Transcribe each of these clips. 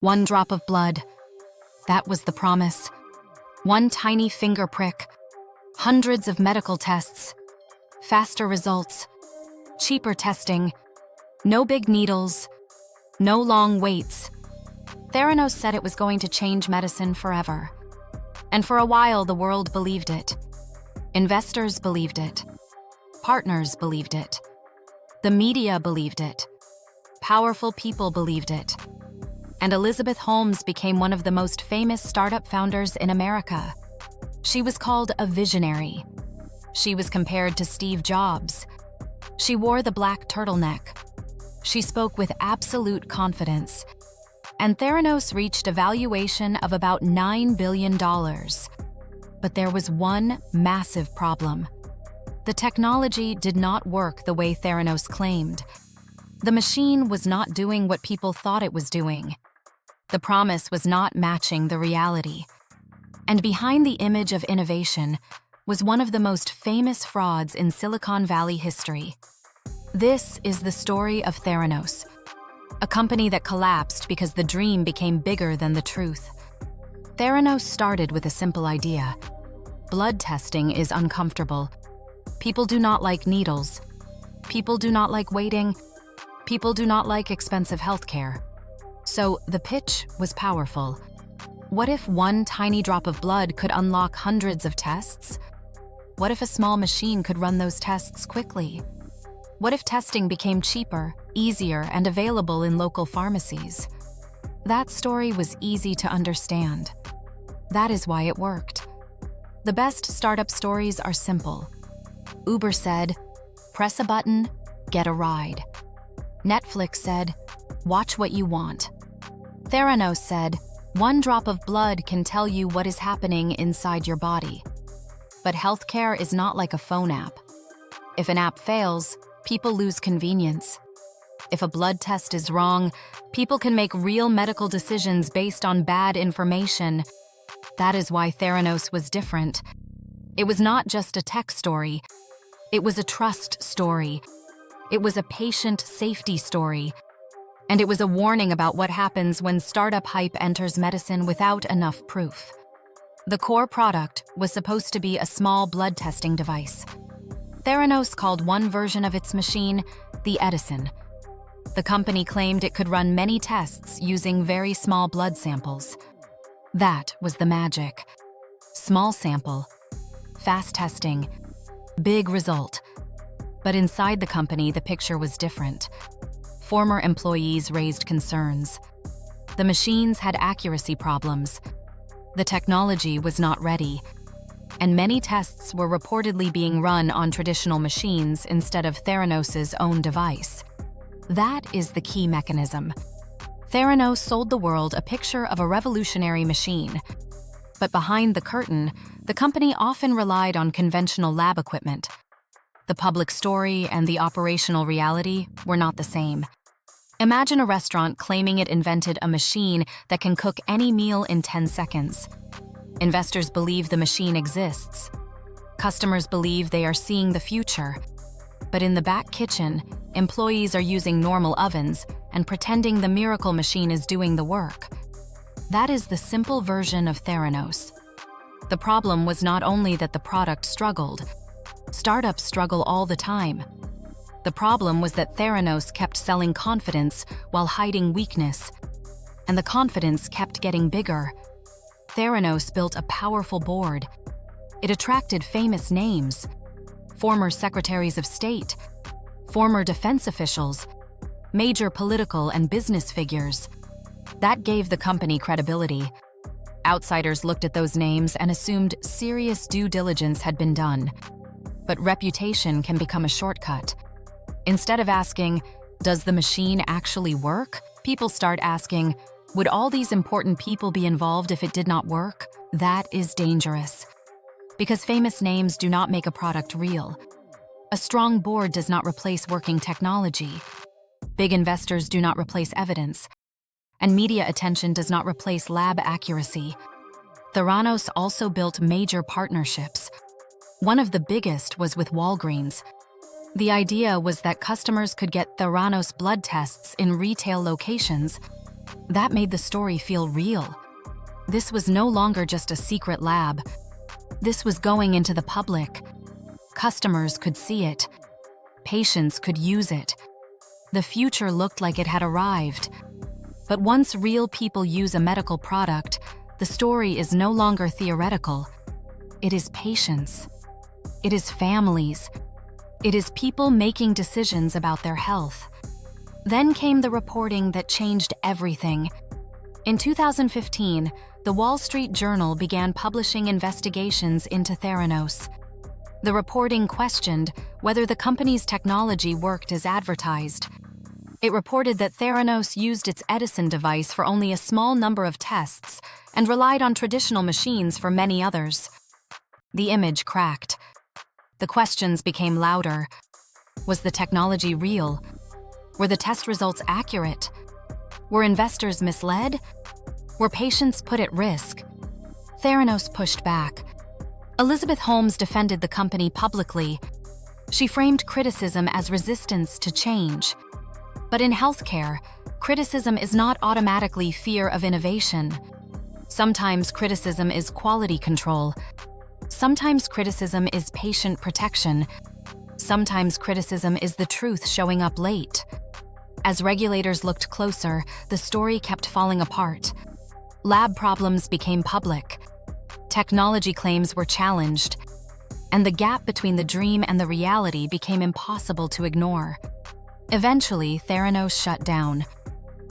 One drop of blood. That was the promise. One tiny finger prick. Hundreds of medical tests. Faster results. Cheaper testing. No big needles. No long waits. Theranos said it was going to change medicine forever. And for a while, the world believed it. Investors believed it. Partners believed it. The media believed it. Powerful people believed it. And Elizabeth Holmes became one of the most famous startup founders in America. She was called a visionary. She was compared to Steve Jobs. She wore the black turtleneck. She spoke with absolute confidence. And Theranos reached a valuation of about $9 billion. But there was one massive problem. The technology did not work the way Theranos claimed. The machine was not doing what people thought it was doing. The promise was not matching the reality. And behind the image of innovation was one of the most famous frauds in Silicon Valley history. This is the story of Theranos, a company that collapsed because the dream became bigger than the truth. Theranos started with a simple idea. Blood testing is uncomfortable. People do not like needles. People do not like waiting. People do not like expensive healthcare. So the pitch was powerful. What if one tiny drop of blood could unlock hundreds of tests? What if a small machine could run those tests quickly? What if testing became cheaper, easier, and available in local pharmacies? That story was easy to understand. That is why it worked. The best startup stories are simple. Uber said, "Press a button, get a ride." Netflix said, "Watch what you want." Theranos said, "One drop of blood can tell you what is happening inside your body." But healthcare is not like a phone app. If an app fails, people lose convenience. If a blood test is wrong, people can make real medical decisions based on bad information. That is why Theranos was different. It was not just a tech story. It was a trust story. It was a patient safety story. And it was a warning about what happens when startup hype enters medicine without enough proof. The core product was supposed to be a small blood testing device. Theranos called one version of its machine the Edison. The company claimed it could run many tests using very small blood samples. That was the magic. Small sample, fast testing, big result. But inside the company, the picture was different. Former employees raised concerns. The machines had accuracy problems. The technology was not ready. And many tests were reportedly being run on traditional machines instead of Theranos' own device. That is the key mechanism. Theranos sold the world a picture of a revolutionary machine. But behind the curtain, the company often relied on conventional lab equipment. The public story and the operational reality were not the same. Imagine a restaurant claiming it invented a machine that can cook any meal in 10 seconds. Investors believe the machine exists. Customers believe they are seeing the future. But in the back kitchen, employees are using normal ovens and pretending the miracle machine is doing the work. That is the simple version of Theranos. The problem was not only that the product struggled. Startups struggle all the time. The problem was that Theranos kept selling confidence while hiding weakness. And the confidence kept getting bigger. Theranos built a powerful board. It attracted famous names. Former secretaries of state, former defense officials, major political and business figures. That gave the company credibility. Outsiders looked at those names and assumed serious due diligence had been done. But reputation can become a shortcut. Instead of asking, "Does the machine actually work?" people start asking, "Would all these important people be involved if it did not work?" That is dangerous. Because famous names do not make a product real. A strong board does not replace working technology. Big investors do not replace evidence. And media attention does not replace lab accuracy. Theranos also built major partnerships. One of the biggest was with Walgreens. The idea was that customers could get Theranos blood tests in retail locations, That made the story feel real. This was no longer just a secret lab. This was going into the public. Customers could see it. Patients could use it. The future looked like it had arrived. But once real people use a medical product, the story is no longer theoretical. It is patients. It is families. It is people making decisions about their health. Then came the reporting that changed everything. In 2015, the Wall Street Journal began publishing investigations into Theranos. The reporting questioned whether the company's technology worked as advertised. It reported that Theranos used its Edison device for only a small number of tests and relied on traditional machines for many others. The image cracked. The questions became louder. Was the technology real? Were the test results accurate? Were investors misled? Were patients put at risk? Theranos pushed back. Elizabeth Holmes defended the company publicly. She framed criticism as resistance to change. But in healthcare, criticism is not automatically fear of innovation. Sometimes criticism is quality control. Sometimes criticism is patient protection. Sometimes criticism is the truth showing up late. As regulators looked closer, the story kept falling apart. Lab problems became public. Technology claims were challenged. And the gap between the dream and the reality became impossible to ignore. Eventually, Theranos shut down.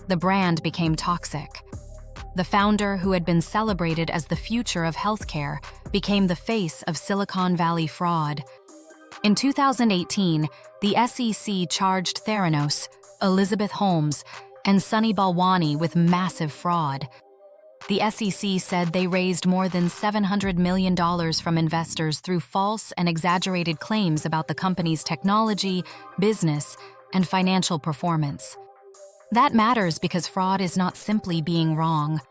The brand became toxic. The founder, who had been celebrated as the future of healthcare, became the face of Silicon Valley fraud. In 2018, the SEC charged Theranos, Elizabeth Holmes, and Sunny Balwani with massive fraud. The SEC said they raised more than $700 million from investors through false and exaggerated claims about the company's technology, business, and financial performance. That matters because fraud is not simply being wrong.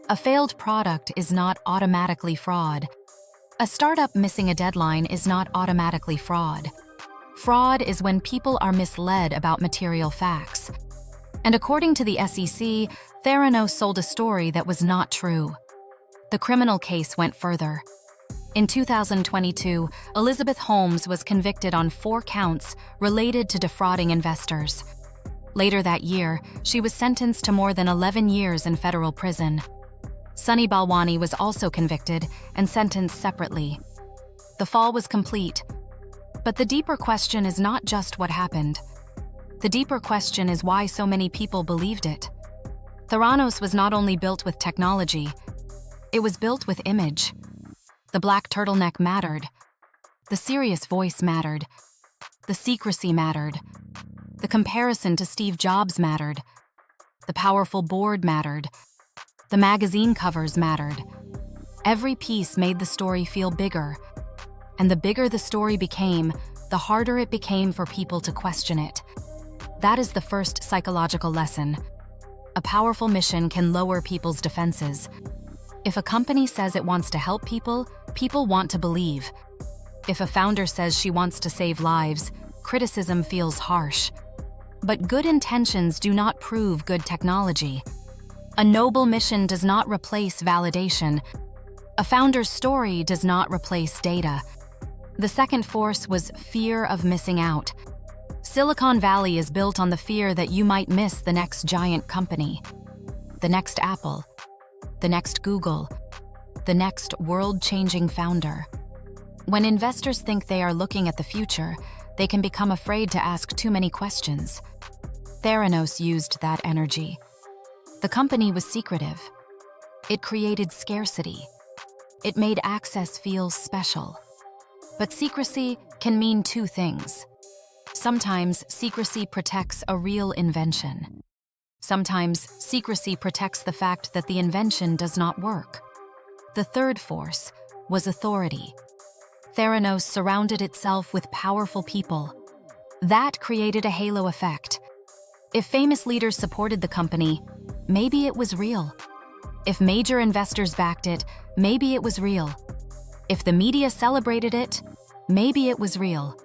A failed product is not automatically fraud. A startup missing a deadline is not automatically fraud. Fraud is when people are misled about material facts. And according to the SEC, Theranos sold a story that was not true. The criminal case went further. In 2022, Elizabeth Holmes was convicted on 4 counts related to defrauding investors. Later that year, she was sentenced to more than 11 years in federal prison. Sunny Balwani was also convicted and sentenced separately. The fall was complete. But the deeper question is not just what happened. The deeper question is why so many people believed it. Theranos was not only built with technology, it was built with image. The black turtleneck mattered. The serious voice mattered. The secrecy mattered. The comparison to Steve Jobs mattered. The powerful board mattered. The magazine covers mattered. Every piece made the story feel bigger. And the bigger the story became, the harder it became for people to question it. That is the first psychological lesson. A powerful mission can lower people's defenses. If a company says it wants to help people, people want to believe. If a founder says she wants to save lives, criticism feels harsh. But good intentions do not prove good technology. A noble mission does not replace validation. A founder's story does not replace data. The second force was fear of missing out. Silicon Valley is built on the fear that you might miss the next giant company, the next Apple, the next Google, the next world-changing founder. When investors think they are looking at the future, they can become afraid to ask too many questions. Theranos used that energy. The company was secretive. It created scarcity. It made access feel special. But secrecy can mean 2 things. Sometimes secrecy protects a real invention. Sometimes secrecy protects the fact that the invention does not work. The third force was authority. Theranos surrounded itself with powerful people. That created a halo effect. If famous leaders supported the company, maybe it was real. If major investors backed it, maybe it was real. If the media celebrated it, maybe it was real.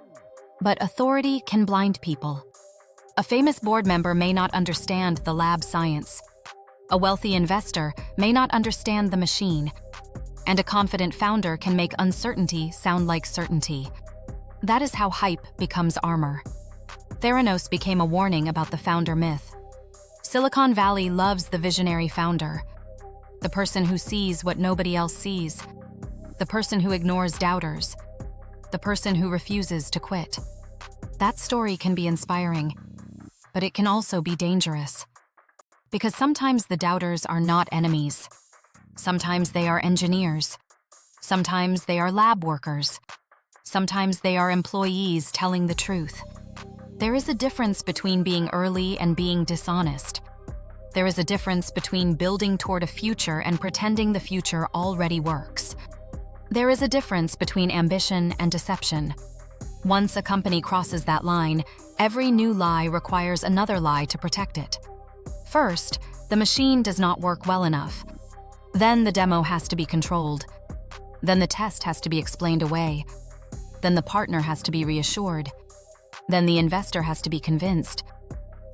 But authority can blind people. A famous board member may not understand the lab science. A wealthy investor may not understand the machine, and a confident founder can make uncertainty sound like certainty. That is how hype becomes armor. Theranos became a warning about the founder myth. Silicon Valley loves the visionary founder, the person who sees what nobody else sees, the person who ignores doubters, the person who refuses to quit. That story can be inspiring, but it can also be dangerous. Because sometimes the doubters are not enemies. Sometimes they are engineers. Sometimes they are lab workers. Sometimes they are employees telling the truth. There is a difference between being early and being dishonest. There is a difference between building toward a future and pretending the future already works. There is a difference between ambition and deception. Once a company crosses that line, every new lie requires another lie to protect it. First, the machine does not work well enough. Then the demo has to be controlled. Then the test has to be explained away. Then the partner has to be reassured. Then the investor has to be convinced.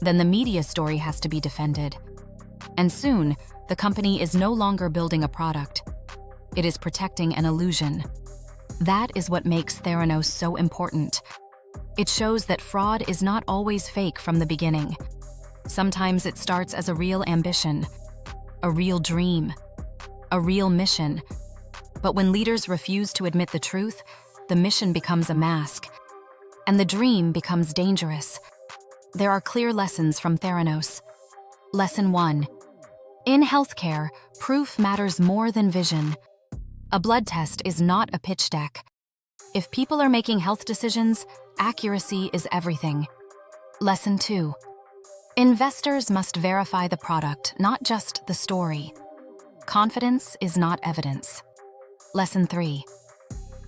Then the media story has to be defended. And soon, the company is no longer building a product. It is protecting an illusion. That is what makes Theranos so important. It shows that fraud is not always fake from the beginning. Sometimes it starts as a real ambition, a real dream, a real mission. But when leaders refuse to admit the truth, the mission becomes a mask, and the dream becomes dangerous. There are clear lessons from Theranos. Lesson 1. In healthcare, proof matters more than vision. A blood test is not a pitch deck. If people are making health decisions, accuracy is everything. Lesson 2. Investors must verify the product, not just the story. Confidence is not evidence. Lesson 3.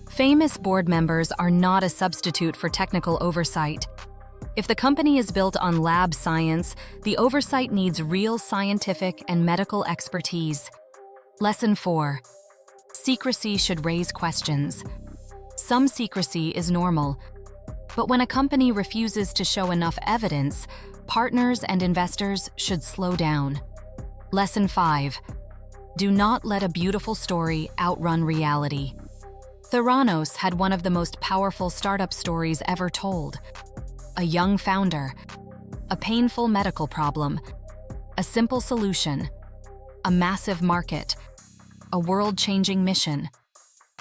Famous board members are not a substitute for technical oversight. If the company is built on lab science, the oversight needs real scientific and medical expertise. Lesson 4. Secrecy should raise questions. Some secrecy is normal, but when a company refuses to show enough evidence, partners and investors should slow down. Lesson 5. Do not let a beautiful story outrun reality. Theranos had one of the most powerful startup stories ever told. A young founder, a painful medical problem, a simple solution, a massive market, a world-changing mission.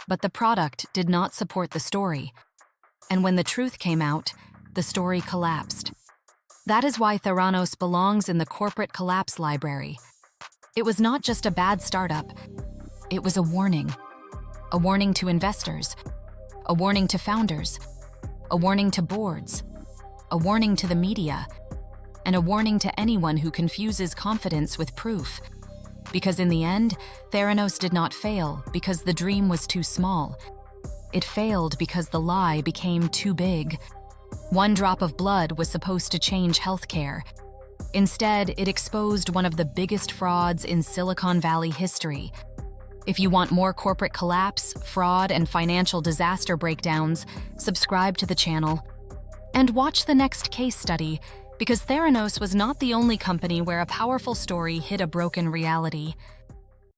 But the product did not support the story. And when the truth came out, the story collapsed. That is why Theranos belongs in the corporate collapse library. It was not just a bad startup. It was a warning. A warning to investors, a warning to founders, a warning to boards, a warning to the media, and a warning to anyone who confuses confidence with proof. Because in the end, Theranos did not fail because the dream was too small. It failed because the lie became too big. One drop of blood was supposed to change healthcare. Instead, it exposed one of the biggest frauds in Silicon Valley history. If you want more corporate collapse, fraud, and financial disaster breakdowns, subscribe to the channel. And watch the next case study, because Theranos was not the only company where a powerful story hid a broken reality.